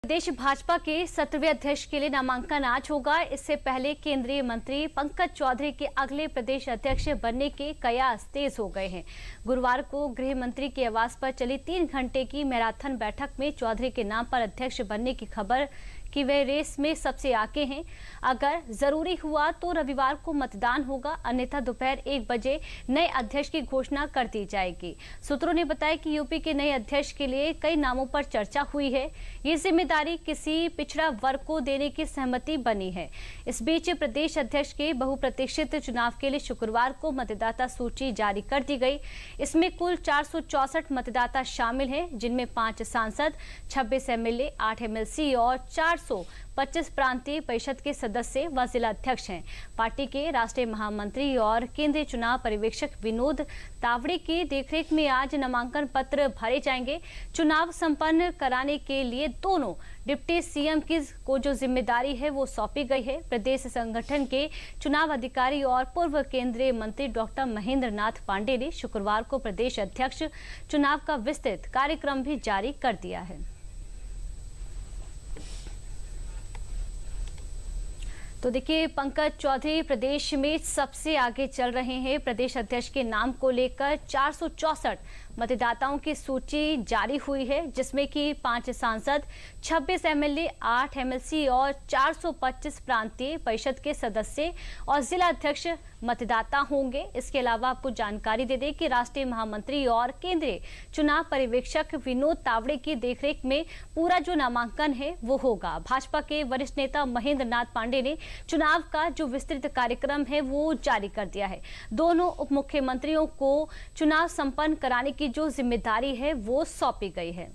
प्रदेश भाजपा के 17वें अध्यक्ष के लिए नामांकन आज होगा। इससे पहले केंद्रीय मंत्री पंकज चौधरी के अगले प्रदेश अध्यक्ष बनने के कयास तेज हो गए हैं। गुरुवार को गृह मंत्री के आवास पर चली 3 घंटे की मैराथन बैठक में चौधरी के नाम पर अध्यक्ष बनने की खबर कि वे रेस में सबसे आगे हैं। अगर जरूरी हुआ तो रविवार को मतदान होगा, अन्यथा दोपहर 1 बजे नए अध्यक्ष की घोषणा कर दी जाएगी। सूत्रों ने बताया कि यूपी के नए अध्यक्ष के लिए कई नामों पर चर्चा हुई है। ये जिम्मेदारी किसी पिछड़ा वर्ग को देने की सहमति बनी है। इस बीच प्रदेश अध्यक्ष के बहुप्रतीक्षित चुनाव के लिए शुक्रवार को मतदाता सूची जारी कर दी गई। इसमें कुल 464 मतदाता शामिल हैं, जिनमें 5 सांसद, 26 एमएलए, 8 एमएलसी और 425 प्रांतीय परिषद के सदस्य व जिला अध्यक्ष हैं। पार्टी के राष्ट्रीय महामंत्री और केंद्रीय चुनाव पर्यवेक्षक विनोद तावड़े की देखरेख में आज नामांकन पत्र भरे जाएंगे। चुनाव संपन्न कराने के लिए दोनों डिप्टी सीएम को जो जिम्मेदारी है वो सौंपी गई है। प्रदेश संगठन के चुनाव अधिकारी और पूर्व केंद्रीय मंत्री डॉक्टर महेंद्र नाथ पांडे ने शुक्रवार को प्रदेश अध्यक्ष चुनाव का विस्तृत कार्यक्रम भी जारी कर दिया है। तो देखिए, पंकज चौधरी प्रदेश में सबसे आगे चल रहे हैं। प्रदेश अध्यक्ष के नाम को लेकर 464 मतदाताओं की सूची जारी हुई है, जिसमें कि 5 सांसद, 26 एमएलए, 8 एमएलसी और 425 प्रांतीय परिषद के सदस्य और जिला अध्यक्ष मतदाता होंगे। इसके अलावा आपको जानकारी दे दें कि राष्ट्रीय महामंत्री और केंद्रीय चुनाव पर्यवेक्षक विनोद तावड़े की देखरेख में पूरा जो नामांकन है वो होगा। भाजपा के वरिष्ठ नेता महेंद्र नाथ पांडे ने चुनाव का जो विस्तृत कार्यक्रम है वो जारी कर दिया है। दोनों उप मुख्यमंत्रियों को चुनाव संपन्न कराने की जो जिम्मेदारी है वो सौंपी गई है।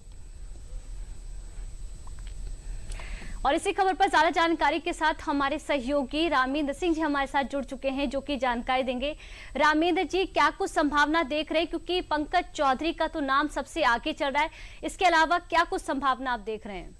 और इसी खबर पर ज्यादा जानकारी के साथ हमारे सहयोगी रामेंद्र सिंह जी हमारे साथ जुड़ चुके हैं, जो कि जानकारी देंगे। रामेंद्र जी, क्या कुछ संभावना देख रहे हैं, क्योंकि पंकज चौधरी का तो नाम सबसे आगे चल रहा है, इसके अलावा क्या कुछ संभावना आप देख रहे हैं?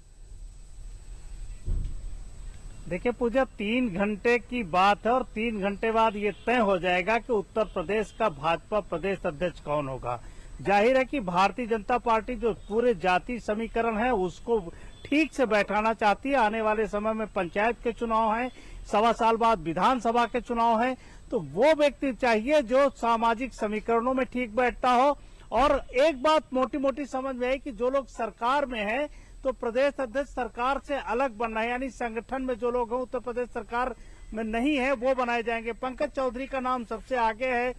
देखिए पूजा, 3 घंटे की बात है और 3 घंटे बाद ये तय हो जाएगा कि उत्तर प्रदेश का भाजपा प्रदेश अध्यक्ष कौन होगा। जाहिर है कि भारतीय जनता पार्टी जो पूरे जाति समीकरण है उसको ठीक से बैठाना चाहती है। आने वाले समय में पंचायत के चुनाव हैं, 1.25 साल बाद विधानसभा के चुनाव हैं, तो वो व्यक्ति चाहिए जो सामाजिक समीकरणों में ठीक बैठता हो। और एक बात मोटी मोटी समझ में है कि जो लोग सरकार में हैं तो प्रदेश अध्यक्ष सरकार से अलग बनना है, यानी संगठन में जो लोग हैं उत्तर प्रदेश सरकार में नहीं है वो बनाए जाएंगे। पंकज चौधरी का नाम सबसे आगे है,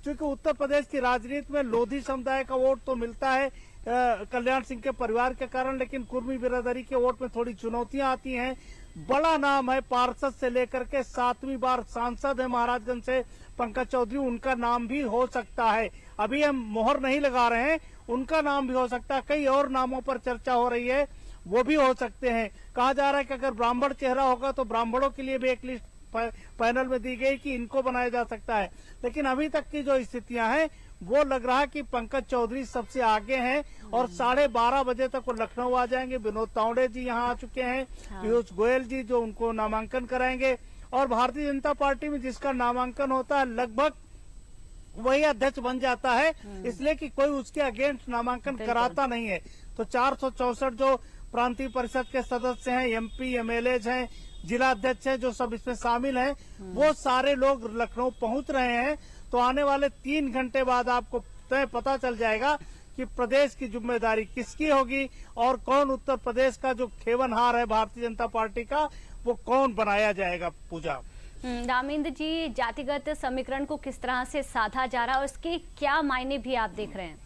क्योंकि उत्तर प्रदेश की राजनीति में लोधी समुदाय का वोट तो मिलता है कल्याण सिंह के परिवार के कारण, लेकिन कुर्मी बिरादरी के वोट में थोड़ी चुनौतियां आती हैं। बड़ा नाम है, पार्षद से लेकर के 7वीं बार सांसद है महाराजगंज से पंकज चौधरी, उनका नाम भी हो सकता है। अभी हम मोहर नहीं लगा रहे हैं, उनका नाम भी हो सकता है। कई और नामों पर चर्चा हो रही है, वो भी हो सकते हैं। कहा जा रहा है कि अगर ब्राह्मण चेहरा होगा तो ब्राह्मणों के लिए भी एक लिस्ट पैनल में दी गई कि इनको बनाया जा सकता है। लेकिन अभी तक की जो स्थितियां हैं वो लग रहा है कि पंकज चौधरी सबसे आगे हैं और 12:30 बजे तक वो लखनऊ आ जाएंगे। विनोद तावड़े जी यहाँ आ चुके हैं, पीयूष गोयल जी जो उनको नामांकन कराएंगे, और भारतीय जनता पार्टी में जिसका नामांकन होता है लगभग वही अध्यक्ष बन जाता है, इसलिए कि कोई उसके अगेंस्ट नामांकन कराता नहीं है। तो 464 जो प्रांतीय परिषद के सदस्य हैं, एमपी एमएलए हैं, जिला अध्यक्ष हैं, जो सब इसमें शामिल हैं, वो सारे लोग लखनऊ पहुंच रहे हैं। तो आने वाले 3 घंटे बाद आपको तय पता चल जाएगा कि प्रदेश की जिम्मेदारी किसकी होगी और कौन उत्तर प्रदेश का जो खेवनहार है भारतीय जनता पार्टी का वो कौन बनाया जाएगा। पूजा, रामेंद्र जी, जातिगत समीकरण को किस तरह से साधा जा रहा है और इसके क्या मायने भी आप देख रहे हैं?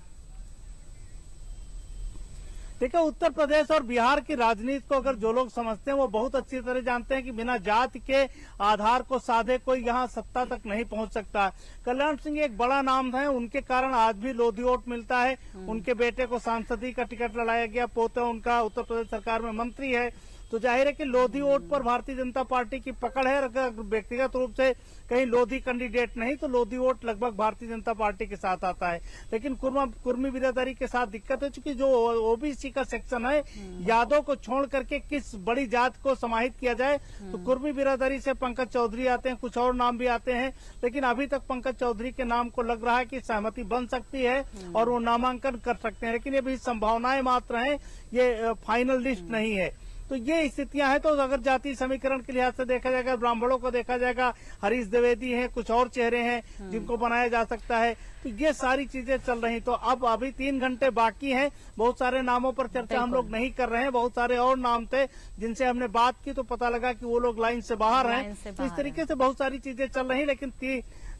देखिए, उत्तर प्रदेश और बिहार की राजनीति को अगर जो लोग समझते हैं वो बहुत अच्छी तरह जानते हैं कि बिना जाति के आधार को साधे कोई यहाँ सत्ता तक नहीं पहुंच सकता। कल्याण सिंह एक बड़ा नाम है, उनके कारण आज भी लोधी वोट मिलता है। उनके बेटे को सांसदी का टिकट लड़ाया गया, पोता उनका उत्तर प्रदेश सरकार में मंत्री है, तो जाहिर है कि लोधी वोट पर भारतीय जनता पार्टी की पकड़ है। अगर व्यक्तिगत रूप से कहीं लोधी कैंडिडेट नहीं तो लोधी वोट लगभग भारतीय जनता पार्टी के साथ आता है। लेकिन कुर्मी बिरादरी के साथ दिक्कत है, चूंकि जो ओबीसी का सेक्शन है, यादव को छोड़ करके किस बड़ी जात को समाहित किया जाए, तो कुर्मी बिरादरी से पंकज चौधरी आते हैं, कुछ और नाम भी आते हैं, लेकिन अभी तक पंकज चौधरी के नाम को लग रहा है कि सहमति बन सकती है और वो नामांकन कर सकते हैं। लेकिन ये भी संभावनाएं मात्र हैं, ये फाइनल लिस्ट नहीं है। तो ये स्थितियां हैं। तो अगर जाति समीकरण के लिहाज से देखा जाएगा, ब्राह्मणों को देखा जाएगा, हरीश द्विवेदी हैं, कुछ और चेहरे हैं जिनको बनाया जा सकता है। तो ये सारी चीजें चल रही। तो अब अभी 3 घंटे बाकी हैं। बहुत सारे नामों पर चर्चा हम लोग नहीं कर रहे हैं। बहुत सारे और नाम थे जिनसे हमने बात की तो पता लगा कि वो लोग लाइन से बाहर हैं। तो इस तरीके से बहुत सारी चीजें चल रही, लेकिन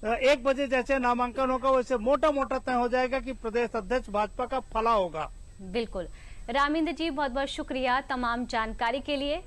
1 बजे जैसे नामांकन होगा वैसे मोटा मोटा तय हो जाएगा कि प्रदेश अध्यक्ष भाजपा का फला होगा। बिल्कुल। रामिंद्र जी, बहुत बहुत शुक्रिया तमाम जानकारी के लिए।